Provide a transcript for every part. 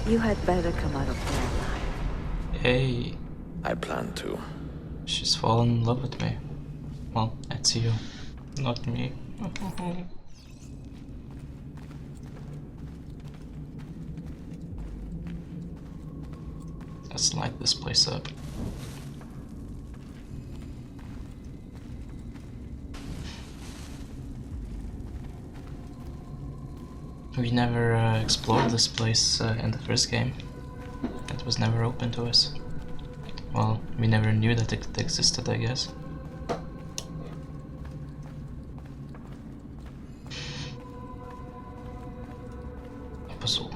You had better come out of there alive. Hey, I plan to. she's fallen in love with me. Well, it's you, not me. Let's light this place up. We never explored this place in the first game. It was never open to us. Well, we never knew that it existed, I guess. A puzzle.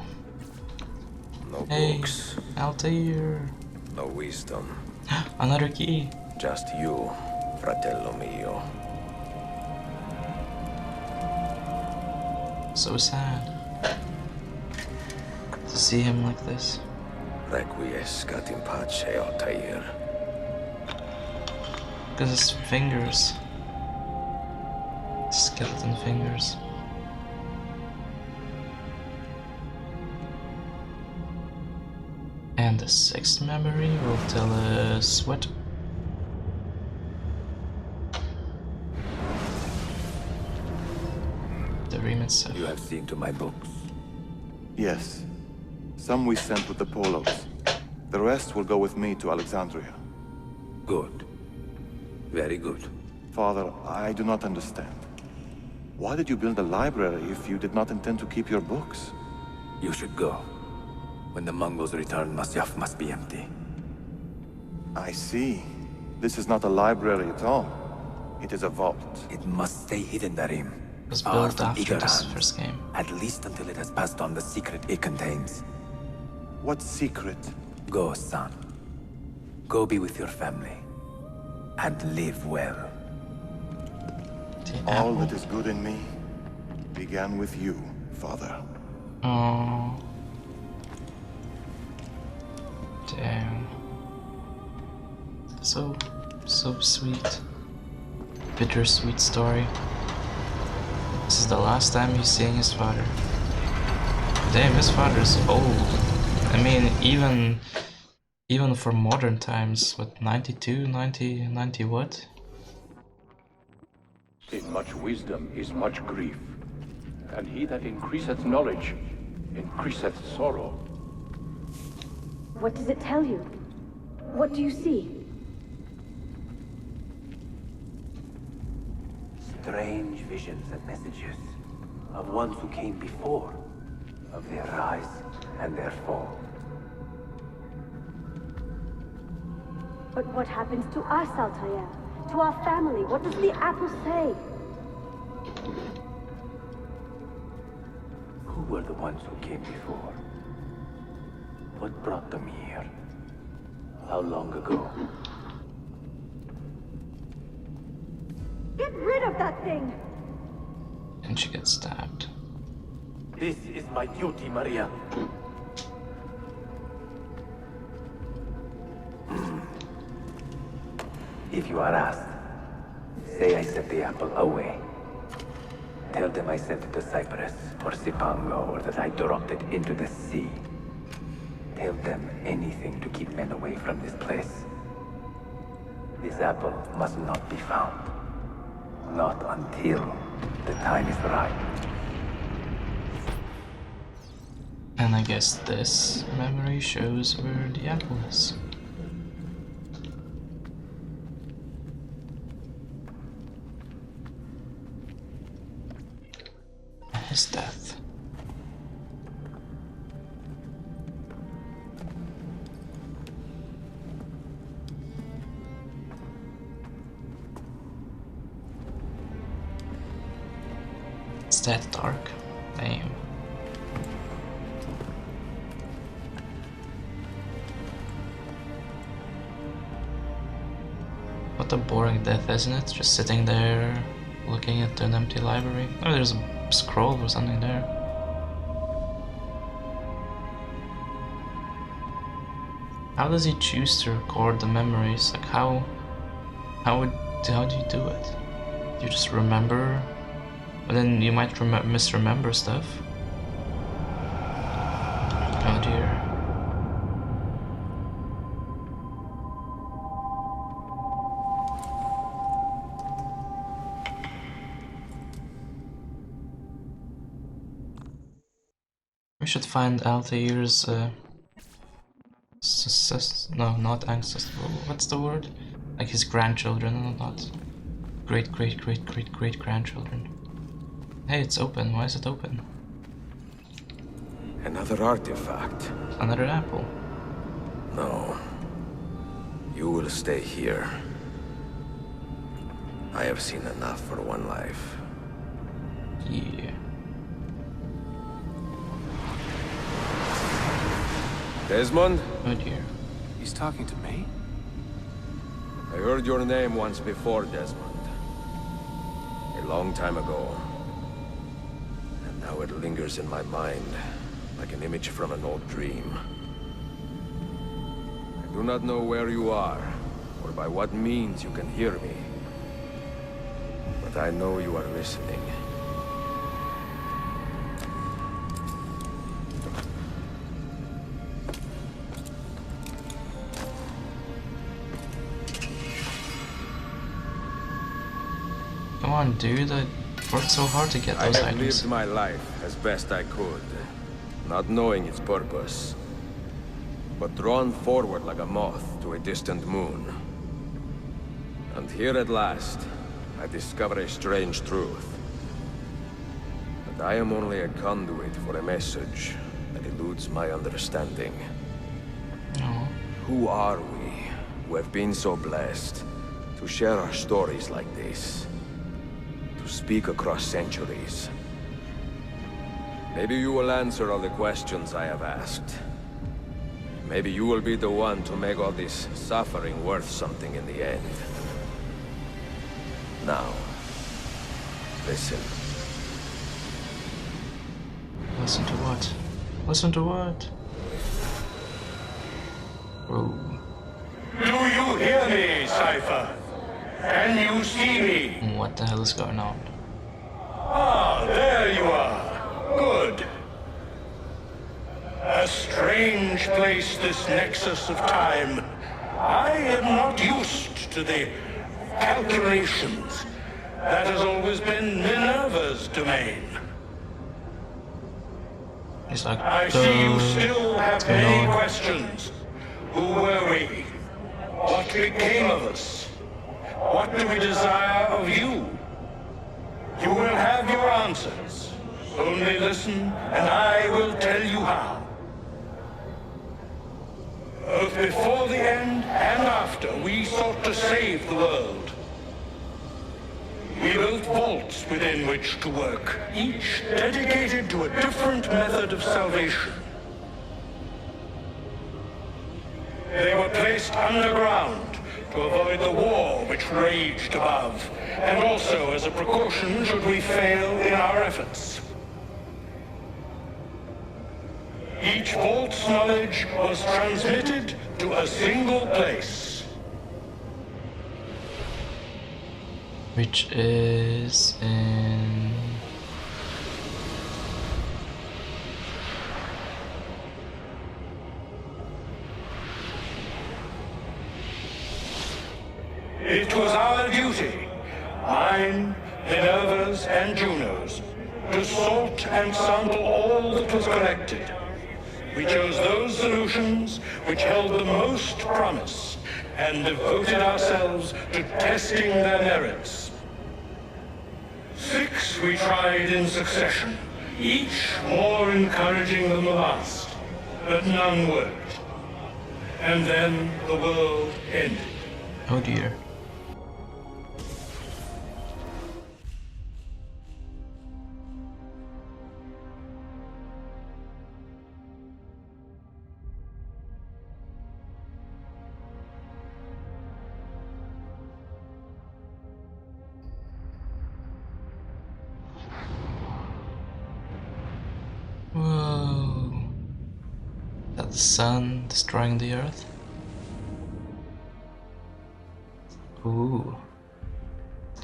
No Hey, books, Altair! no wisdom. Another key! Just you, fratello mio. So sad to see him like this. Requiescat in pace, Altair. Look at his fingers. Skeleton fingers. And the sixth memory will tell us what? The remits of... You have seen to my books. Yes. Some we sent with the Polos. The rest will go with me to Alexandria. Good. Very good. Father, I do not understand. Why did you build a library if you did not intend to keep your books? You should go. When the Mongols return, Masyaf must be empty. I see. This is not a library at all. It is a vault. It must stay hidden, Darim. It was Far built from after eager this hands. first game. At least until it has passed on the secret it contains. What secret? Go, son. Go be with your family. And live well. The All apple. that is good in me began with you, Father. Oh. Damn. So sweet. Bittersweet story. This is the last time he's seeing his father. Damn, his father's old. I mean, even for modern times, what, 92, 90 what? In much wisdom is much grief, and he that increaseth knowledge increaseth sorrow. What does it tell you? What do you see? Strange visions and messages of ones who came before, of their rise and their fall. But what happens to us, Altair? To our family? What does the apple say? Who were the ones who came before? What brought them here? How long ago? Get rid of that thing! And she gets stabbed. This is my duty, Maria. If you are asked, say I sent the apple away. Tell them I sent it to Cyprus or Cipango, or that I dropped it into the sea. Tell them anything to keep men away from this place. This apple must not be found. Not until the time is right. And I guess this memory shows where the apple is. His death. It's that dark. Damn. What a boring death, isn't it? Just sitting there, looking at an empty library. Oh, there's a scroll or something there. How does he choose to record the memories? Like how do you do it? You just remember, but then you might misremember stuff. Oh dear. should find Altair's no, not ancestor. What's the word? Like his grandchildren, not great grandchildren. Hey, it's open. Why is it open? Another artifact. Another apple. No. You will stay here. I have seen enough for one life. Yeah. Desmond? Oh dear. He's talking to me? I heard your name once before, Desmond. A long time ago. And now it lingers in my mind, like an image from an old dream. I do not know where you are, or by what means you can hear me. But I know you are listening. Come on, dude. I worked so hard to get those I have items. lived my life as best I could, not knowing its purpose, but drawn forward like a moth to a distant moon. And here at last, I discover a strange truth. That I am only a conduit for a message that eludes my understanding. No. Who are we, who have been so blessed to share our stories like this? To speak across centuries? Maybe you will answer all the questions I have asked. Maybe you will be the one to make all this suffering worth something in the end. Now, listen. Listen to what? Listen to what? Oh. Do you hear me, Cypher? Can you see me? What the hell is going on? Ah, there you are. Good. A strange place, this nexus of time. I am not used to the calculations. That has always been Minerva's domain. He's like, I see you still have many questions. Who were we? What became of us? What do we desire of you? You will have your answers. Only listen, and I will tell you how. Both before the end and after, we sought to save the world. We built vaults within which to work, each dedicated to a different method of salvation. They were placed underground to avoid the war which raged above, and also as a precaution should we fail in our efforts. Each vault's knowledge was transmitted to a single place. which is in... It was our duty, mine, Minerva's, and Juno's, to sort and sample all that was collected. We chose those solutions which held the most promise, and devoted ourselves to testing their merits. 6 we tried in succession, each more encouraging than the last, but none worked. And then the world ended. Oh dear. Whoa. Is that the sun destroying the earth? Ooh.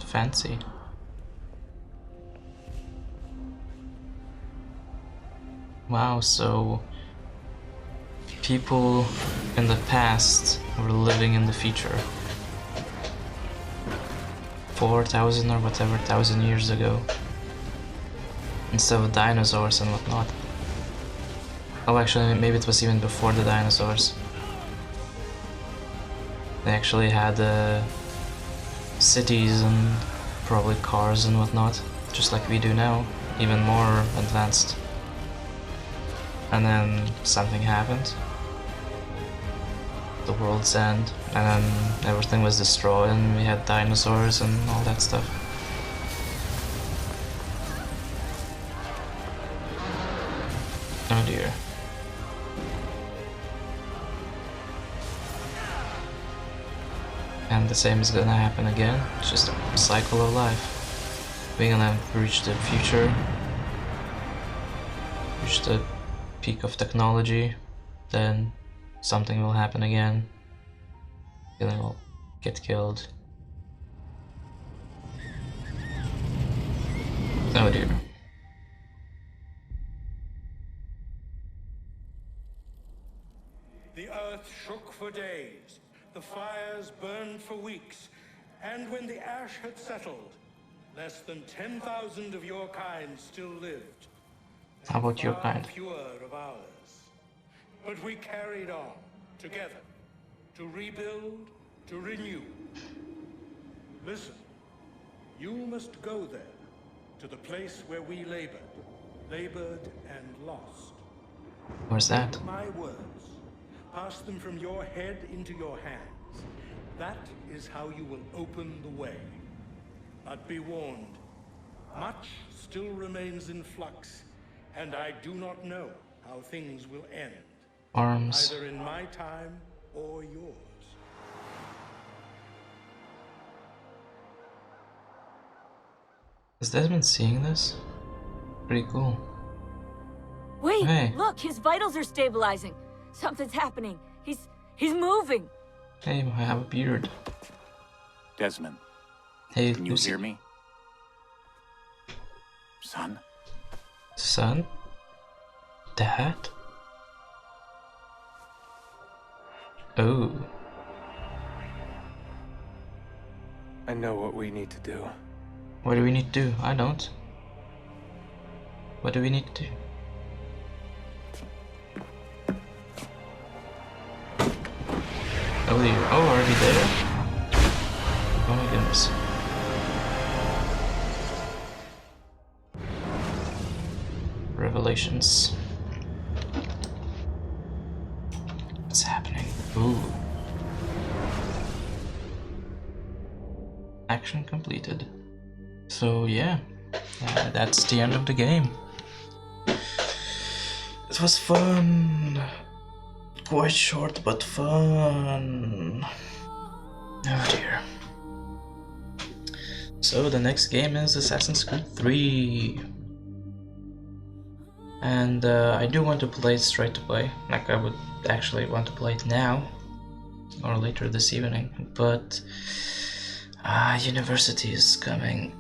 Fancy. Wow, so people in the past were living in the future. 4,000 or whatever, 1,000 years ago. Instead of dinosaurs and whatnot. Oh, actually, maybe it was even before the dinosaurs. They actually had cities and probably cars and whatnot, just like we do now, even more advanced. And then something happened. The world's end, and then everything was destroyed and we had dinosaurs and all that stuff. Oh dear. And the same is gonna happen again. It's just a cycle of life. We're gonna reach the future, reach the peak of technology, then something will happen again. Then we'll get killed. Oh dear. The earth shook for days, the fires burned for weeks, and when the ash had settled, less than 10,000 of your kind still lived. How about your kind? Fewer of ours. But we carried on, together, to rebuild, to renew. Listen, you must go there, to the place where we labored and lost. Where's that? My words, pass them from your head into your hands. That is how you will open the way. But be warned, much still remains in flux, and I do not know how things will end. Arms. Either in my time or yours. Is Desmond seeing this? Pretty cool. Wait, Hey. look, his vitals are stabilizing. Something's happening. He's moving. Hey, I have a beard. Desmond, Hey, can you Lucy. hear me? Son? Son? Dad? Oh. I know what we need to do. What do we need to do? I don't. What do we need to do? Oh, are we there? Oh my goodness. Revelations. What's happening? Ooh. Action completed. So yeah, that's the end of the game. It was fun. Quite short, but fun. Oh dear. So the next game is Assassin's Creed 3. And I do want to play it straight to play. Like I would actually want to play it now. Or later this evening. But university is coming.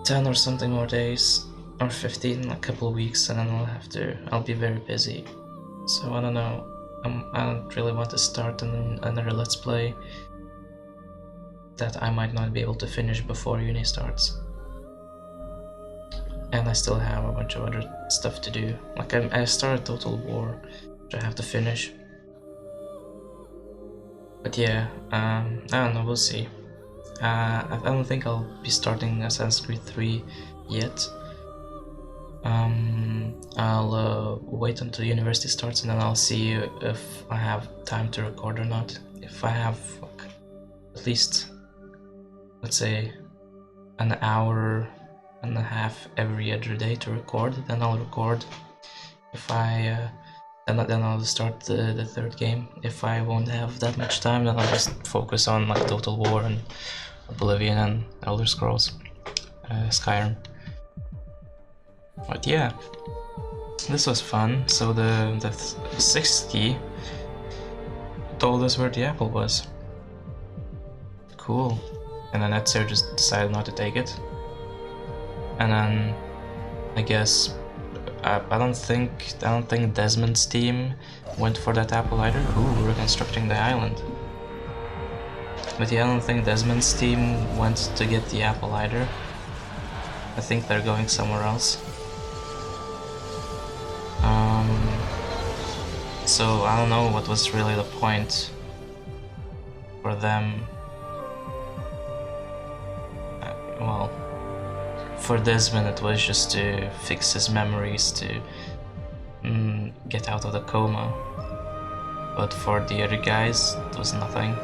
10 or something more days. Or 15, a couple of weeks, and then I'll be very busy. So I don't know, I don't really want to start another Let's Play that I might not be able to finish before uni starts. And I still have a bunch of other stuff to do. Like I started Total War, which I have to finish. But yeah, I don't know, we'll see. I don't think I'll be starting Assassin's Creed 3 yet. I'll wait until university starts and then I'll see if I have time to record or not. If I have like, at least, let's say, an hour and a half every other day to record, then I'll record. If I then I'll start the third game. If I won't have that much time, then I'll just focus on like Total War and Oblivion and Elder Scrolls, Skyrim. But yeah, this was fun. So the sixth key told us where the apple was. Cool. And then Ezio just decided not to take it. And then I guess I don't think Desmond's team went for that apple either. Ooh, reconstructing the island. But yeah, I don't think Desmond's team went to get the apple either. I think they're going somewhere else. So I don't know what was really the point for them. Well, for Desmond it was just to fix his memories, to get out of the coma. But for the other guys, it was nothing.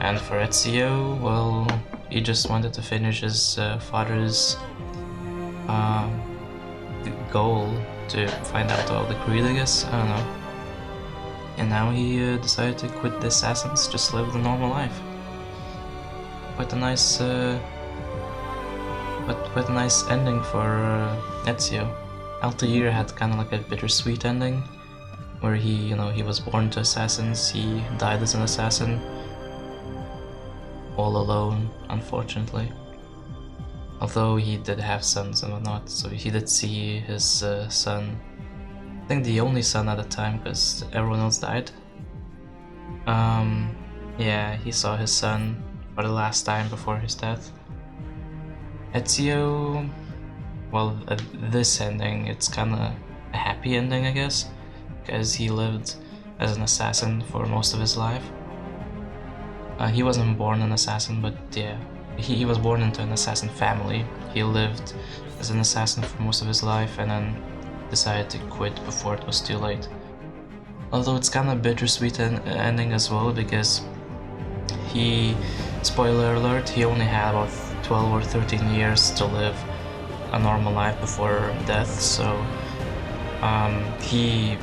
And for Ezio, well, he just wanted to finish his father's goal to find out about the creed, I guess. I don't know. And now he decided to quit the assassins, just live the normal life. Quite a nice, quite a nice ending for Ezio. Altair had kind of like a bittersweet ending, where he, you know, he was born to assassins, he died as an assassin, all alone, unfortunately. Although he did have sons and whatnot, so he did see his son. I think the only son at the time, because everyone else died. Yeah, he saw his son for the last time before his death. Ezio, well, this ending, it's kinda a happy ending, I guess, because he lived as an assassin for most of his life. He wasn't born an assassin, but yeah, he was born into an assassin family. He lived as an assassin for most of his life and then decided to quit before it was too late. Although it's kind of bittersweet ending as well, because he, spoiler alert, he only had about 12 or 13 years to live a normal life before death, so he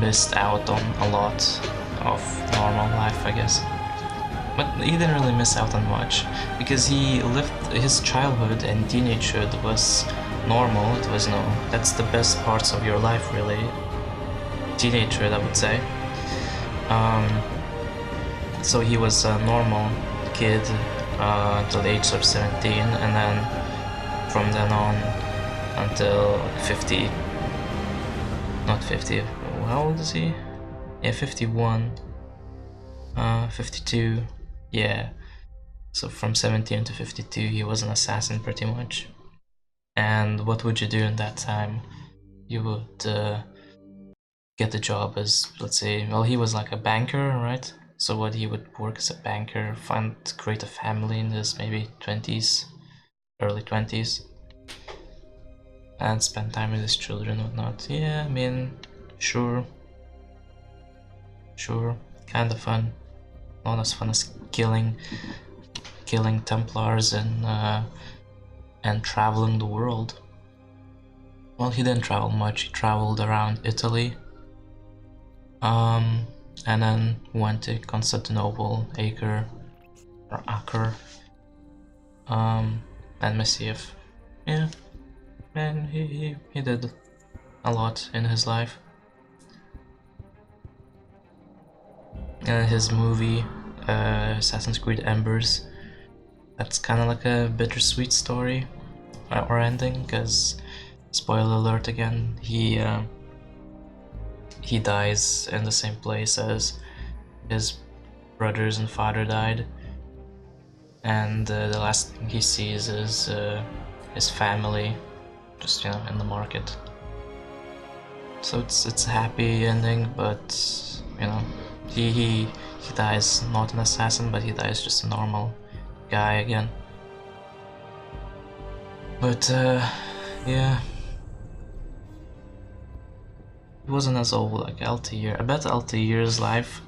missed out on a lot of normal life, I guess. But he didn't really miss out on much, because he lived his childhood and teenagehood was normal. It was, you know, that's the best parts of your life, really. Teenagehood, I would say. So he was a normal kid until the age of 17, and then from then on until 50. Not 50, how old is he? Yeah, 51. 52. Yeah, so from 17 to 52 he was an assassin pretty much. And what would you do in that time? You would get a job as, let's say, well, he was like a banker, right? So what he would work as a banker, create a family in his maybe 20s, early 20s, and spend time with his children and whatnot. Yeah, I mean, sure, kind of fun. Not as fun as killing Templars and traveling the world. Well, he didn't travel much. He traveled around Italy, and then went to Constantinople, Acre, and Masyaf. Yeah, and he did a lot in his life. And his movie, Assassin's Creed Embers, that's kind of like a bittersweet story or ending, because, spoiler alert again, he dies in the same place as his brothers and father died, and the last thing he sees is his family, just, you know, in the market. So it's a happy ending, but, you know, he dies not an assassin, but he dies just a normal guy again. But yeah, he wasn't as old like Altair. I bet Altair's life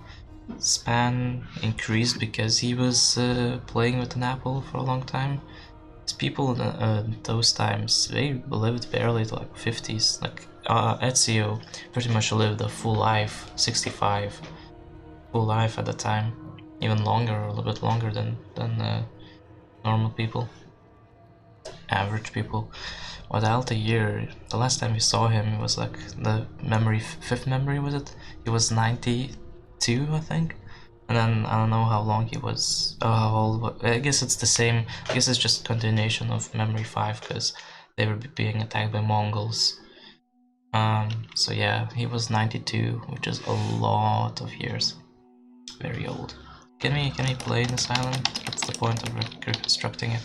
span increased because he was playing with an apple for a long time. These people in those times, they lived barely to like 50s. Like Ezio pretty much lived a full life, 65. Full life at the time, even longer, or a little bit longer than normal people, average people. But Altair, the last time we saw him, it was like the fifth memory, was it? He was 92, I think. And then I don't know how long he was, how old. I guess it's the same. I guess it's just a continuation of Memory 5, because they were being attacked by Mongols. So yeah, he was 92, which is a lot of years. Very old. Can we play in this island? What's the point of reconstructing it?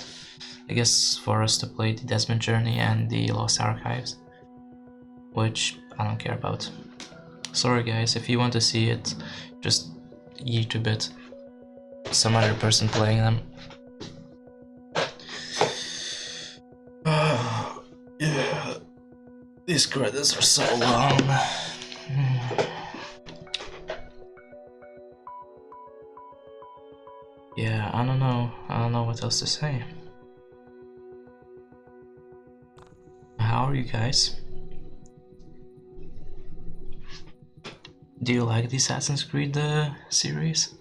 I guess for us to play the Desmond Journey and the Lost Archives, which I don't care about. Sorry guys, if you want to see it, just YouTube it. Some other person playing them. Yeah, these credits are so long. Yeah, I don't know what else to say. How are you guys? Do you like the Assassin's Creed series?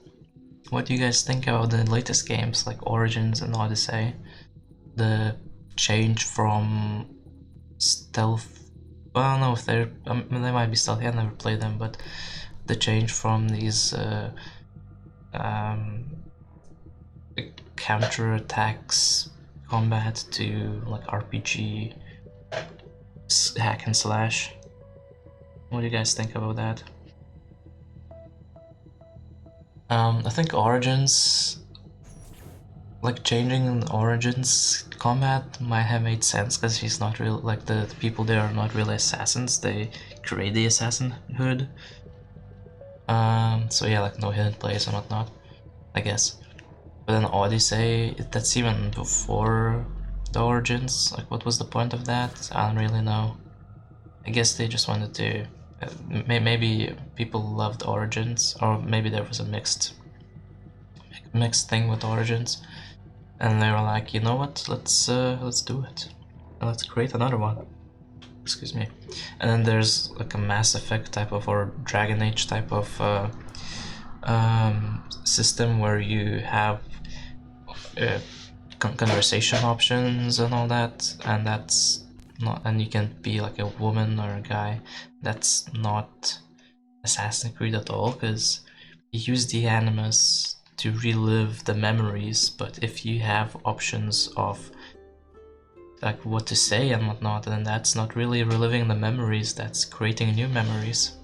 What do you guys think about the latest games like Origins and Odyssey? The change from stealth, well, I don't know if they're, they might be stealthy, I never played them, but the change from these counter attacks combat to like RPG hack and slash. What do you guys think about that? I think Origins, like changing Origins combat might have made sense because he's not really, like the people there are not really assassins, they create the assassinhood. So yeah, like no hidden plays and whatnot, I guess. But then Odyssey, that's even before the Origins, like what was the point of that? I don't really know. I guess they just wanted to, maybe people loved Origins, or maybe there was a mixed thing with Origins, and they were like, you know what, let's do it, let's create another one. Excuse me. And then there's like a Mass Effect type of, or Dragon Age type of system where you have conversation options and all that, and that's not, and you can be like a woman or a guy. That's not Assassin's Creed at all, because you use the Animus to relive the memories, but if you have options of like what to say and whatnot, then that's not really reliving the memories, that's creating new memories.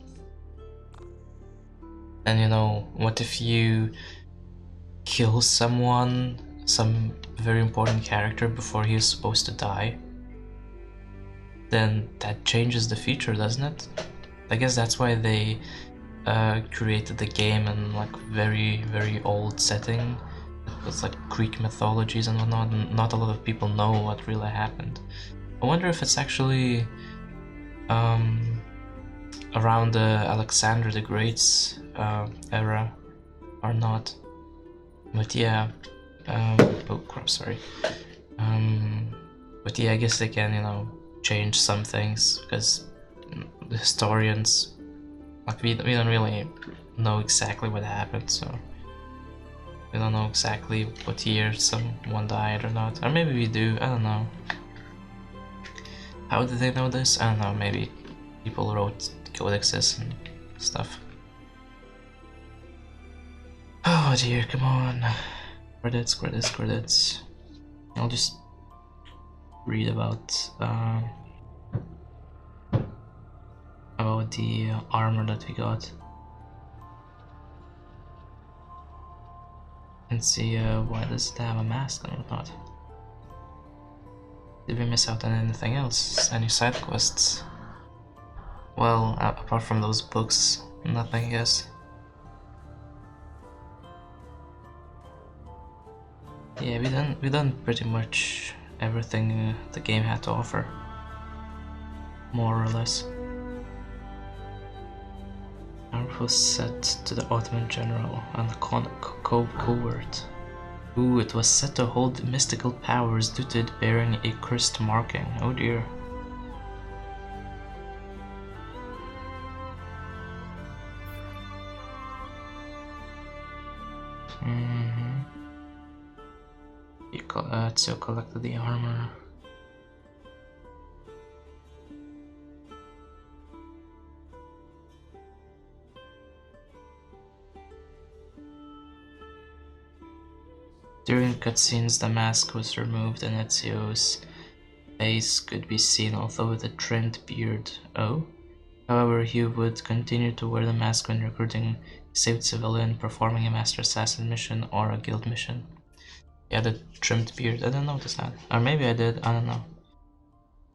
And you know, what if you kill someone, some very important character, before he's supposed to die? Then that changes the feature, doesn't it? I guess that's why they created the game in like very old setting. It's like Greek mythologies and whatnot, and not a lot of people know what really happened. I wonder if it's actually around the Alexander the Great's era or not. But yeah, oh crap, sorry. But yeah, I guess they can, you know, change some things, because the historians, like we don't really know exactly what happened, so we don't know exactly what year someone died or not. Or maybe we do, I don't know. How did they know this? I don't know, maybe people wrote codexes and stuff. Oh dear, come on. Credits. I'll just read about the armor that we got. And see why does it have a mask and whatnot. Did we miss out on anything else? Any side quests? Well, apart from those books, nothing, I guess. Yeah, we done pretty much everything the game had to offer, more or less. Armor was set to the Ottoman general and the covert. Ooh, it was said to hold mystical powers due to it bearing a cursed marking. Oh dear. Ezio collected the armor. During cutscenes, the mask was removed and Ezio's face could be seen, although with a trimmed beard. Oh? However, he would continue to wear the mask when recruiting a saved civilian, performing a Master Assassin mission or a guild mission. He had a trimmed beard. I didn't notice that. Or maybe I did, I don't know.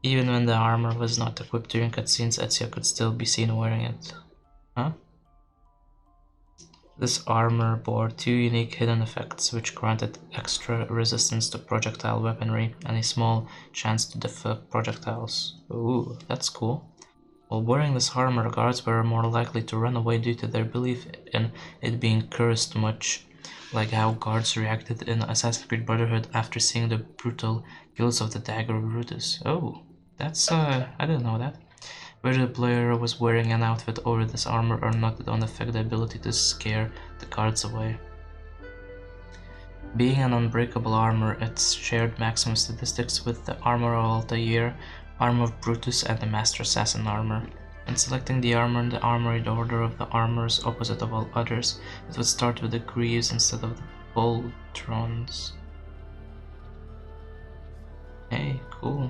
Even when the armor was not equipped during cutscenes, Ezio could still be seen wearing it. Huh? This armor bore 2 unique hidden effects which granted extra resistance to projectile weaponry and a small chance to deflect projectiles. Ooh, that's cool. While wearing this armor, guards were more likely to run away due to their belief in it being cursed, much like how guards reacted in Assassin's Creed Brotherhood after seeing the brutal kills of the Dagger Brutus. Oh, that's I didn't know that. Whether the player was wearing an outfit over this armor or not don't affect the ability to scare the guards away. Being an unbreakable armor, it shared maximum statistics with the Armor of Altair, Armor of Brutus, and the Master Assassin armor. In selecting the armor in the armory, the order of the armors opposite of all others, it would start with the Greaves instead of the Boltrons. Hey, cool.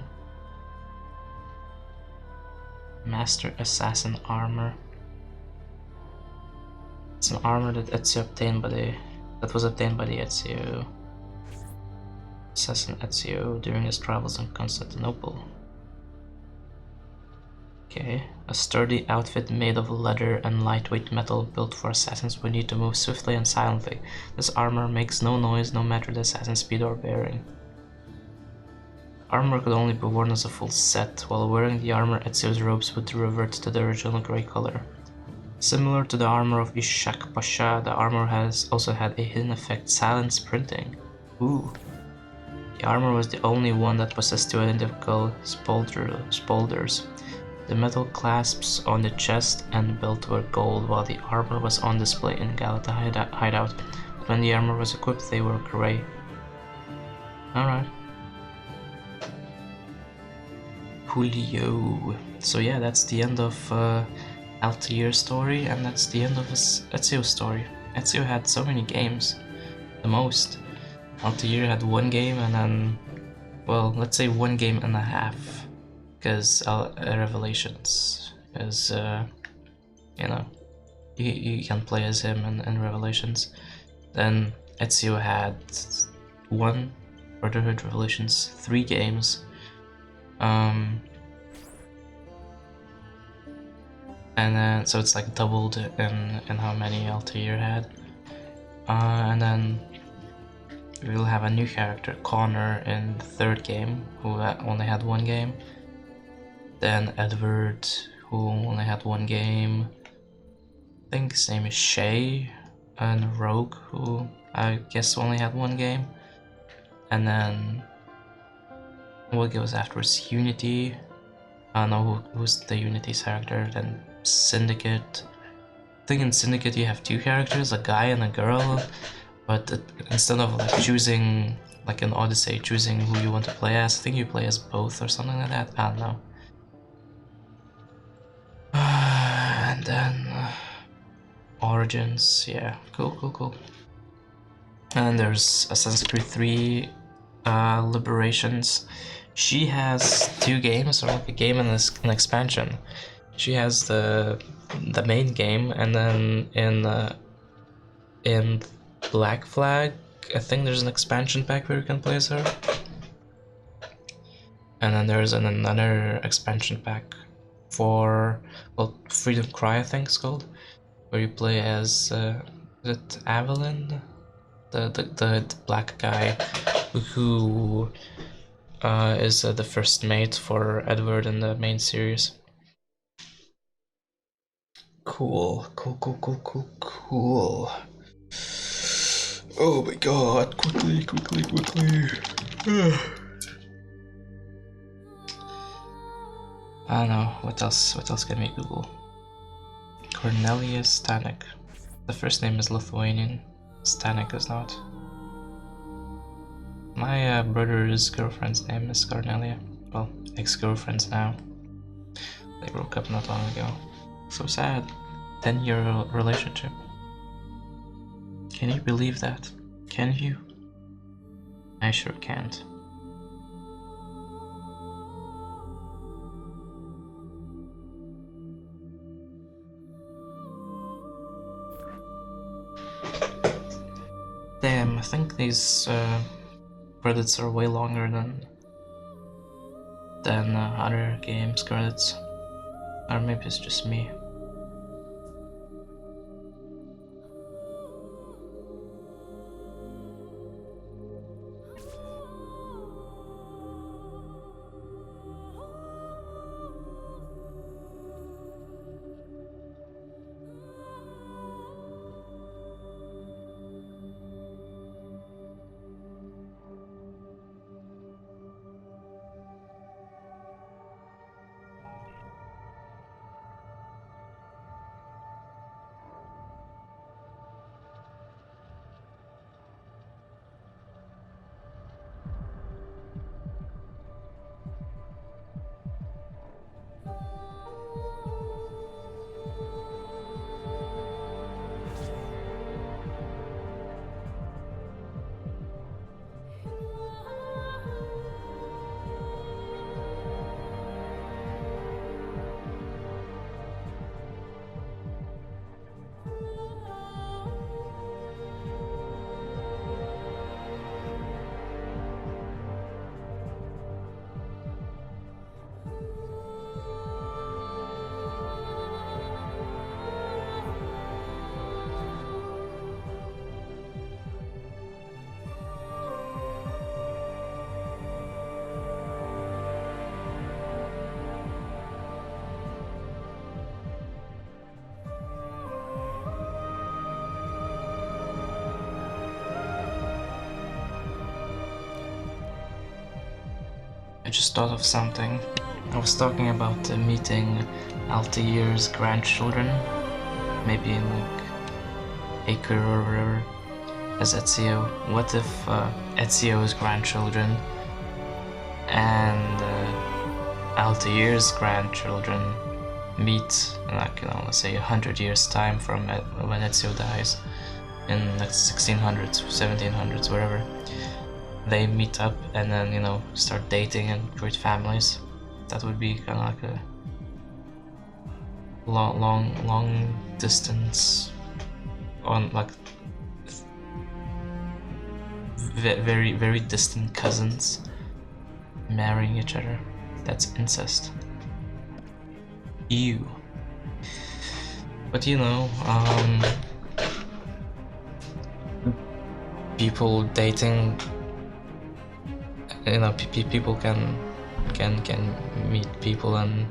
Master Assassin armor. It's an armor that was obtained by the Ezio Assassin Ezio during his travels in Constantinople. Okay, a sturdy outfit made of leather and lightweight metal built for assassins who need to move swiftly and silently. This armor makes no noise no matter the assassin's speed or bearing. Armor could only be worn as a full set. While wearing the armor, Ezio's robes would revert to the original grey color. Similar to the armor of Ishak Pasha, the armor also had a hidden effect, silence printing. Ooh. The armor was the only one that possessed 2 identical spolders. The metal clasps on the chest and belt were gold, while the armor was on display in Galata hideout, but when the armor was equipped they were grey. Alright. Coolio. So yeah, that's the end of Altair's story, and that's the end of his Ezio story. Ezio had so many games, the most. Altair had 1 game and then, well, let's say 1 game and a half, because Revelations is, you know, you can play as him in Revelations. Then Ezio had 1 Brotherhood, Revelations, 3 games. And then so it's like doubled in how many Altair had. And then we'll have a new character, Connor, in the 3rd game, who only had 1 game. Then Edward, who only had 1 game. I think his name is Shay, and Rogue, who I guess only had 1 game. And then what goes afterwards? Unity. I don't know who's the Unity's character. Then Syndicate. I think in Syndicate you have 2 characters, a guy and a girl, but instead of like choosing, like in Odyssey, choosing who you want to play as, I think you play as both or something like that. I don't know. And then Origins, yeah, cool. And there's Assassin's Creed 3 Liberations. She has 2 games, or like a game and an expansion. She has the main game, and then in Black Flag, I think there's an expansion pack where you can play as her. And then there's another expansion pack for, well, Freedom Cry, I think it's called, where you play as is it Avalon, the black guy who is the first mate for Edward in the main series. Cool. Oh my god, quickly. I don't know, what else can we Google? Cornelia Stanek. The first name is Lithuanian, Stanek is not. My brother's girlfriend's name is Cornelia. Well, ex-girlfriends now. They broke up not long ago. So sad. 10-year relationship. Can you believe that? Can you? I sure can't. Damn, I think these credits are way longer than other games credits. Or maybe it's just me. I just thought of something. I was talking about meeting Altair's grandchildren, maybe in like Acre or whatever, as Ezio. What if Ezio's grandchildren and Altair's grandchildren meet in like, you know, let's say 100 years time from when Ezio dies, in like 1600s, 1700s, whatever. They meet up and then, you know, start dating and create families. That would be kind of like a long distance on like very distant cousins marrying each other. That's incest. Ew. But you know, people dating, you know, people can meet people and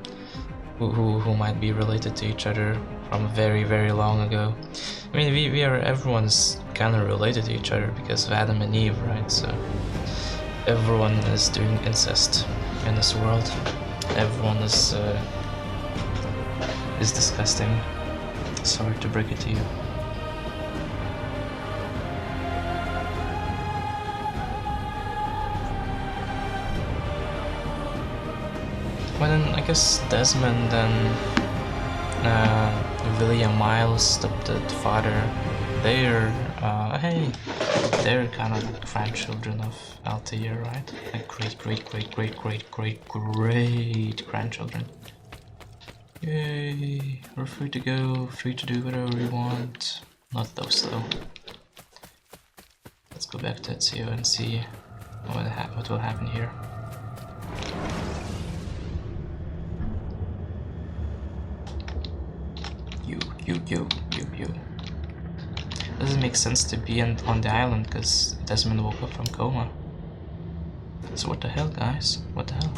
who might be related to each other from very long ago. I mean, everyone's kind of related to each other because of Adam and Eve, right? So everyone is doing incest in this world. Everyone is disgusting. Sorry to break it to you. Well then, I guess Desmond and William Miles, the father, they're kind of like grandchildren of Altair, right? Like great grandchildren. Yay! We're free to go, free to do whatever we want. Not those though. Let's go back to Ezio and see what will happen here. You. Doesn't make sense to be on the island because Desmond woke up from coma. So what the hell, guys? What the hell?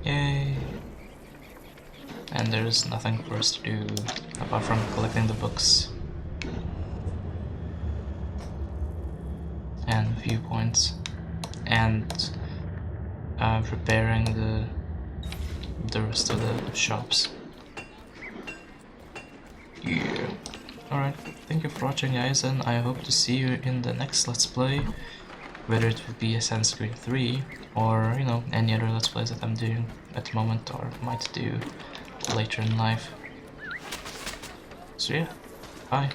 Yay! And there's nothing for us to do apart from collecting the books and viewpoints and preparing the rest of the shops. Yeah. Alright, thank you for watching, guys, and I hope to see you in the next Let's Play. Whether it will be Assassin's Creed 3 or, you know, any other Let's Plays that I'm doing at the moment or might do later in life. So yeah, bye.